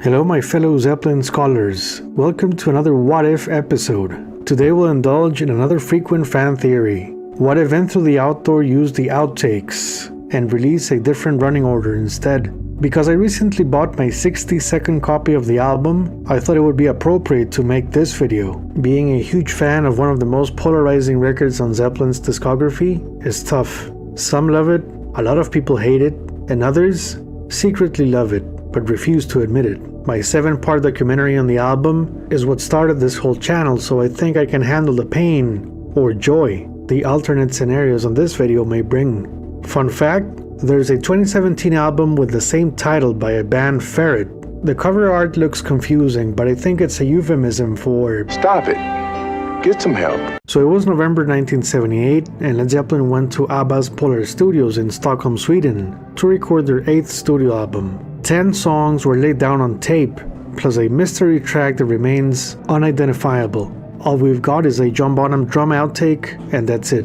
Hello my fellow Zeppelin scholars, welcome to another What If episode. Today we'll indulge in another frequent fan theory. What if Enter the Outdoor used the Outtakes and release a different running order instead? Because I recently bought my 60-second copy of the album, I thought it would be appropriate to make this video. Being a huge fan of one of the most polarizing records on Zeppelin's discography is tough. Some love it, a lot of people hate it, and others secretly love it, but refuse to admit it. My 7-part documentary on the album is what started this whole channel, so I think I can handle the pain or joy the alternate scenarios on this video may bring. Fun fact, there's a 2017 album with the same title by a band, Ferret. The cover art looks confusing, but I think it's a euphemism for stop it, get some help. So it was November 1978 and Led Zeppelin went to ABBA's Polar Studios in Stockholm, Sweden to record their 8th studio album. 10 songs were laid down on tape, plus a mystery track that remains unidentifiable. All we've got is a John Bonham drum outtake, and that's it.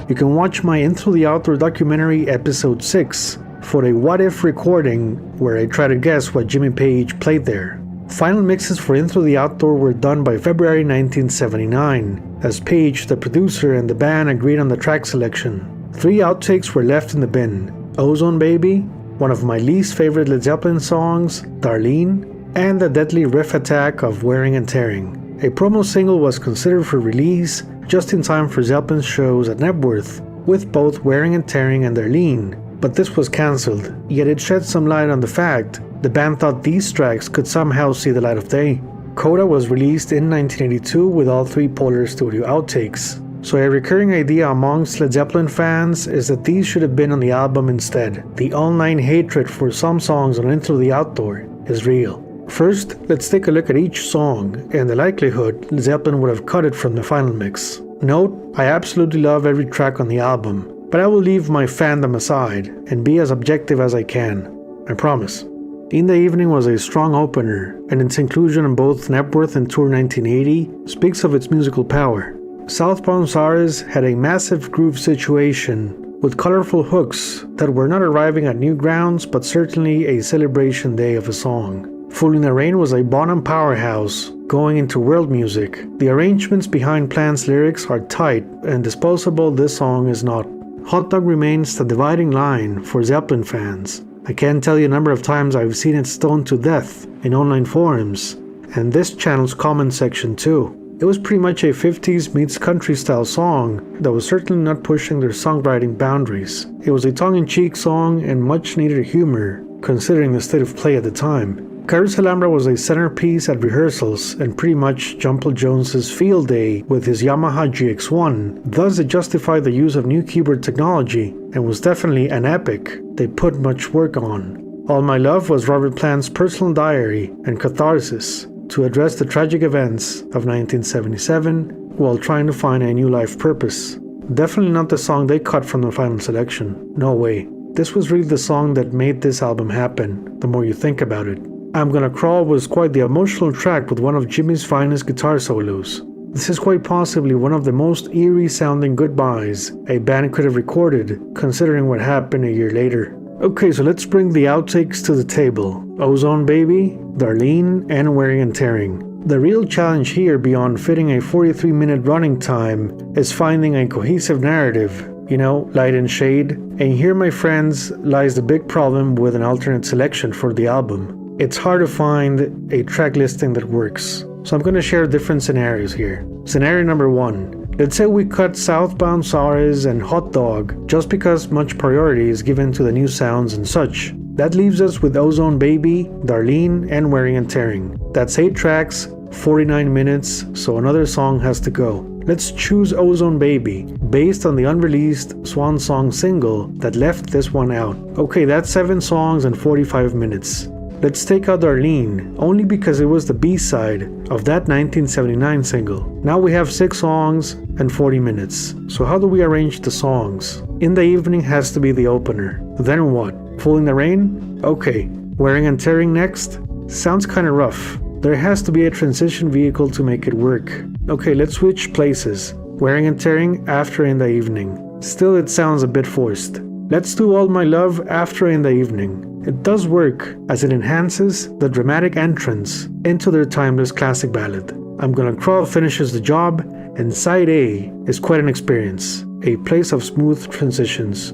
You can watch my Into the Outdoor documentary episode 6 for a what if recording where I try to guess what Jimmy Page played there. Final mixes for Into the Outdoor were done by February 1979, as Page, the producer, and the band agreed on the track selection. 3 outtakes were left in the bin: Ozone Baby, one of my least favorite Led Zeppelin songs, Darlene, and the deadly riff attack of Wearing and Tearing. A promo single was considered for release just in time for Zeppelin's shows at Knebworth, with both Wearing and Tearing and Darlene, but this was cancelled, yet it shed some light on the fact the band thought these tracks could somehow see the light of day. Coda was released in 1982 with all 3 Polar Studio outtakes, so a recurring idea amongst Led Zeppelin fans is that these should have been on the album instead. The online hatred for some songs on Into the Outdoor is real. First, let's take a look at each song and the likelihood Led Zeppelin would have cut it from the final mix. Note, I absolutely love every track on the album, but I will leave my fandom aside and be as objective as I can. I promise. In the Evening was a strong opener, and its inclusion on both Knebworth and Tour 1980 speaks of its musical power. Southbound Stars had a massive groove situation with colorful hooks that were not arriving at new grounds but certainly a celebration day of a song. Fool in the Rain was a Bonham powerhouse going into world music. The arrangements behind Plant's lyrics are tight and disposable. This song is not. Hot Dog remains the dividing line for Zeppelin fans. I can't tell you a number of times I've seen it stoned to death in online forums, and this channel's comment section too. It was pretty much a 50s meets country style song that was certainly not pushing their songwriting boundaries. It was a tongue-in-cheek song and much needed humor considering the state of play at the time. Carousel Alhambra was a centerpiece at rehearsals and pretty much Jumple Jones's field day with his Yamaha GX1, thus it justified the use of new keyboard technology and was definitely an epic they put much work on. All My Love was Robert Plant's personal diary and catharsis to address the tragic events of 1977 while trying to find a new life purpose. Definitely not the song they cut from the final selection, no way. This was really the song that made this album happen, the more you think about it. I'm Gonna Crawl was quite the emotional track with one of Jimmy's finest guitar solos. This is quite possibly one of the most eerie sounding goodbyes a band could have recorded, considering what happened a year later. Okay, so let's bring the outtakes to the table. Ozone Baby, Darlene, and Wearing and Tearing. The real challenge here, beyond fitting a 43-minute running time, is finding a cohesive narrative. You know, light and shade. And here, my friends, lies the big problem with an alternate selection for the album. It's hard to find a track listing that works. So I'm going to share different scenarios here. Scenario number 1. Let's say we cut Southbound Stars and Hot Dog just because much priority is given to the new sounds and such. That leaves us with Ozone Baby, Darlene, and Wearing and Tearing. That's 8 tracks, 49 minutes, so another song has to go. Let's choose Ozone Baby, based on the unreleased Swan Song single that left this one out. Okay, that's 7 songs and 45 minutes. Let's take out Darlene, only because it was the B-side of that 1979 single. Now we have 6 songs and 40 minutes. So how do we arrange the songs? In the Evening has to be the opener. Then what? Fool in the Rain? Okay. Wearing and Tearing next? Sounds kinda rough. There has to be a transition vehicle to make it work. Okay, let's switch places. Wearing and Tearing after In the Evening. Still, it sounds a bit forced. Let's do All My Love after In the Evening. It does work as it enhances the dramatic entrance into their timeless classic ballad. I'm Gonna Crawl finishes the job, and side A is quite an experience, a place of smooth transitions.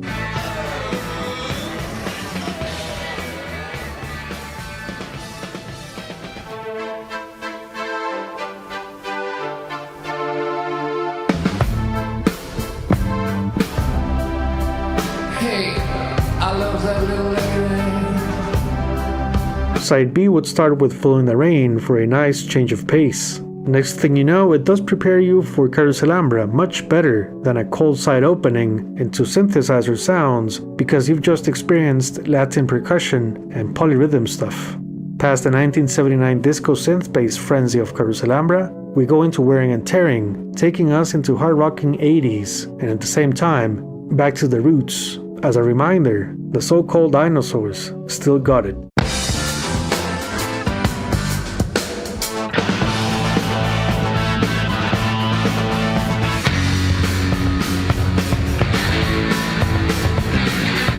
Side B would start with Full in the Rain for a nice change of pace. Next thing you know, it does prepare you for Carouselambra much better than a cold side opening into synthesizer sounds because you've just experienced Latin percussion and polyrhythm stuff. Past the 1979 disco synth-based frenzy of Carouselambra, we go into Wearing and Tearing, taking us into hard-rocking 80s, and at the same time, back to the roots. As a reminder, the so-called dinosaurs still got it.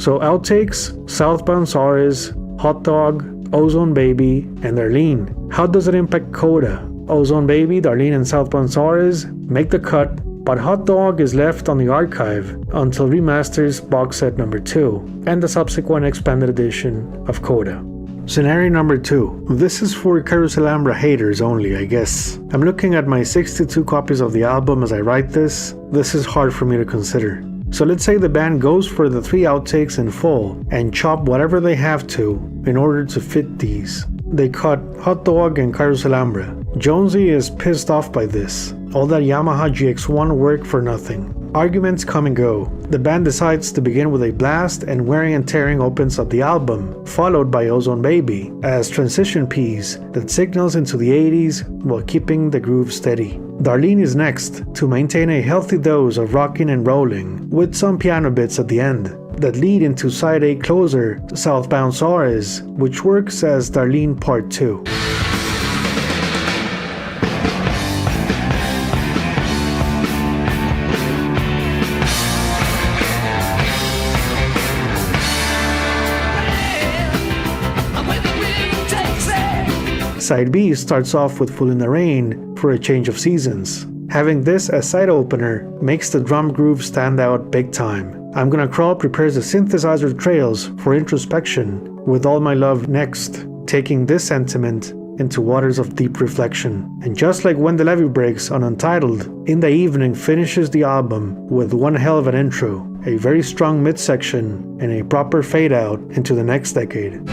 So Outtakes, Southbound Saris, Hot Dog, Ozone Baby, and Darlene. How does it impact Coda? Ozone Baby, Darlene, and Southbound Saris make the cut, but Hot Dog is left on the archive until Remasters Box Set number 2 and the subsequent expanded edition of Coda. Scenario number 2. This is for Carouselambra haters only, I guess. I'm looking at my 62 copies of the album as I write this. This is hard for me to consider. So let's say the band goes for the 3 outtakes in full and chop whatever they have to in order to fit these. They cut Hot Dog and Carouselambra. Jonesy is pissed off by this. All that Yamaha GX1 work for nothing. Arguments come and go. The band decides to begin with a blast, and Wearing and Tearing opens up the album, followed by Ozone Baby, as transition piece that signals into the 80s while keeping the groove steady. Darlene is next, to maintain a healthy dose of rocking and rolling, with some piano bits at the end, that lead into side A closer, Southbound Saris, which works as Darlene Part 2. Side B starts off with Full in the Rain for a change of seasons. Having this as side opener makes the drum groove stand out big time. I'm Gonna Crawl prepares the synthesizer trails for introspection, with All My Love next, taking this sentiment into waters of deep reflection. And just like When the Levee Breaks on Untitled, In the Evening finishes the album with one hell of an intro, a very strong midsection, and a proper fade out into the next decade.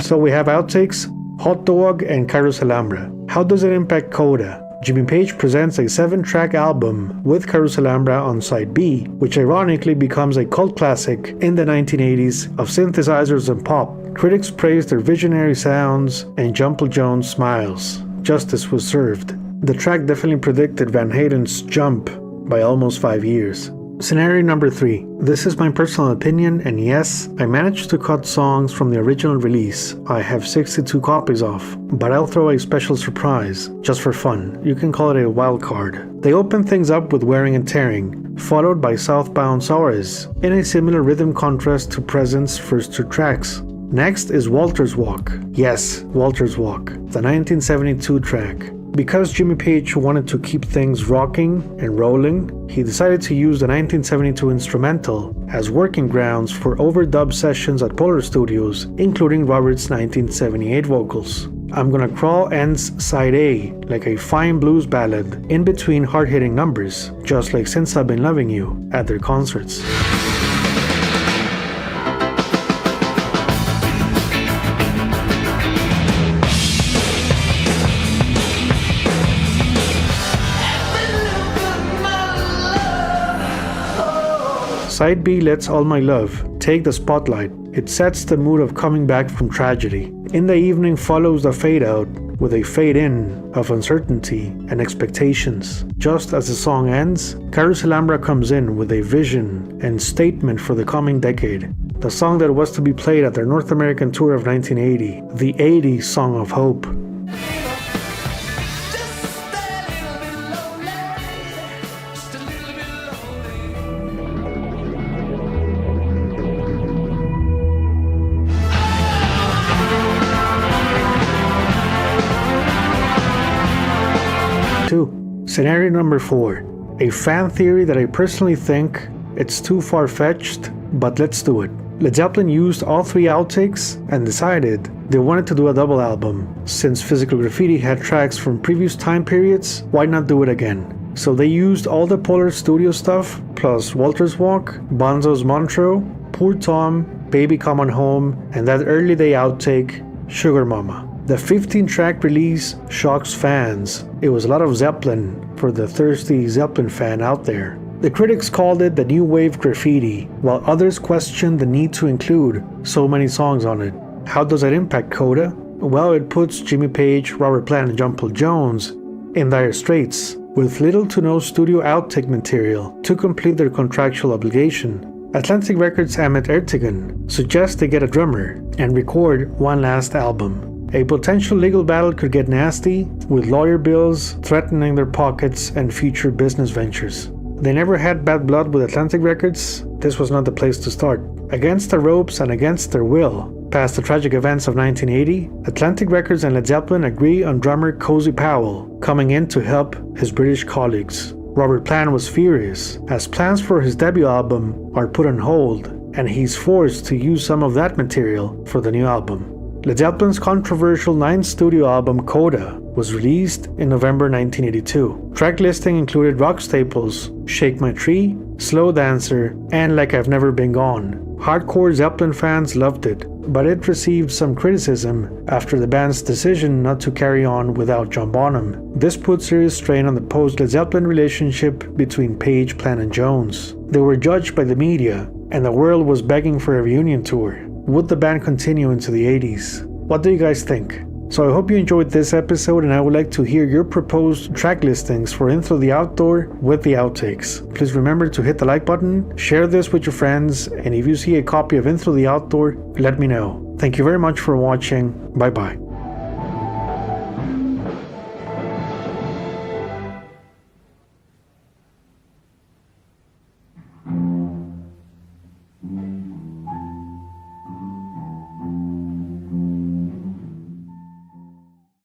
So we have Outtakes, Hot Dog, and Carouselambra. How does it impact Coda? Jimmy Page presents a 7-track album with Carouselambra on side B, which ironically becomes a cult classic in the 1980s of synthesizers and pop. Critics praise their visionary sounds, and Jumple Jones smiles. Justice was served. The track definitely predicted Van Halen's Jump by almost 5 years. Scenario number 3. This is my personal opinion, and yes, I managed to cut songs from the original release I have 62 copies of, but I'll throw a special surprise, just for fun. You can call it a wild card. They open things up with Wearing and Tearing, followed by Southbound Saris, in a similar rhythm contrast to Present's first 2 tracks. Next is Walter's Walk. Yes, Walter's Walk, the 1972 track. Because Jimmy Page wanted to keep things rocking and rolling, he decided to use the 1972 instrumental as working grounds for overdub sessions at Polar Studios, including Robert's 1978 vocals. I'm Gonna Crawl ends side A like a fine blues ballad in between hard-hitting numbers, just like Since I've Been Loving You at their concerts. Side B lets All My Love take the spotlight. It sets the mood of coming back from tragedy. In the Evening follows the fade out with a fade-in of uncertainty and expectations. Just as the song ends, Carousel Alhambra comes in with a vision and statement for the coming decade. The song that was to be played at their North American tour of 1980, the 80s Song of Hope. Scenario number 4. A fan theory that I personally think it's too far-fetched, but let's do it. Led Zeppelin used all 3 outtakes and decided they wanted to do a double album. Since Physical Graffiti had tracks from previous time periods, why not do it again? So they used all the Polar studio stuff, plus Walter's Walk, Bonzo's Montreux, Poor Tom, Baby Come On Home, and that early day outtake, Sugar Mama. The 15-track release shocks fans. It was a lot of Zeppelin for the thirsty Zeppelin fan out there. The critics called it the new wave graffiti, while others questioned the need to include so many songs on it. How does that impact Coda? Well, it puts Jimmy Page, Robert Plant, and John Paul Jones in dire straits, with little to no studio outtake material to complete their contractual obligation. Atlantic Records' Ahmet Ertegun suggests they get a drummer and record one last album. A potential legal battle could get nasty, with lawyer bills threatening their pockets and future business ventures. They never had bad blood with Atlantic Records. This was not the place to start. Against the ropes and against their will, past the tragic events of 1980, Atlantic Records and Led Zeppelin agree on drummer Cozy Powell coming in to help his British colleagues. Robert Plant was furious, as plans for his debut album are put on hold, and he's forced to use some of that material for the new album. Led Zeppelin's controversial 9th studio album Coda was released in November 1982. Track listing included rock staples Shake My Tree, Slow Dancer, and Like I've Never Been Gone. Hardcore Zeppelin fans loved it, but it received some criticism after the band's decision not to carry on without John Bonham. This put serious strain on the post-Led Zeppelin relationship between Page, Plant, and Jones. They were judged by the media, and the world was begging for a reunion tour. Would the band continue into the 80s? What do you guys think? So I hope you enjoyed this episode, and I would like to hear your proposed track listings for In Through the Outdoor with the outtakes. Please remember to hit the like button, share this with your friends, and if you see a copy of In Through the Outdoor, let me know. Thank you very much for watching. Bye bye.